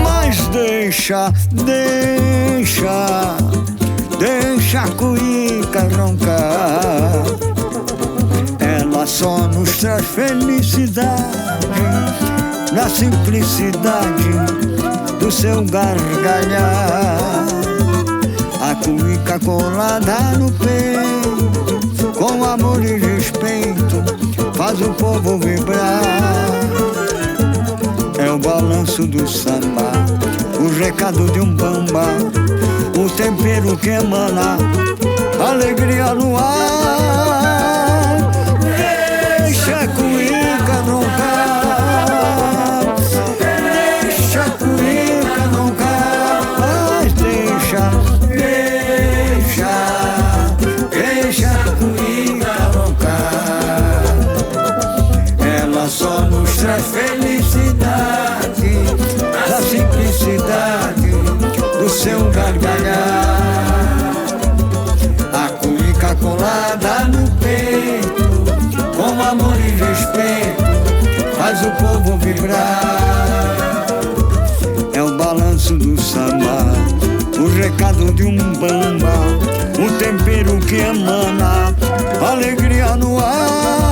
Mas deixa a cuíca roncar. Ela só nos traz felicidade na simplicidade do seu gargalhar. A cuíca colada no peito, com amor e respeito, faz o povo vibrar. É o balanço do samba, o recado de um bamba, o tempero que emana alegria no ar. Deixa a cuíca roncar, deixa a cuíca roncar, mas deixa a cuíca roncar. Ela só nos traz felicidade da simplicidade do seu gargalhar. A cuíca colada no peito, com amor e respeito, faz o povo vibrar. É o balanço do samba, o recado de um bamba, o tempero que emana alegria no ar.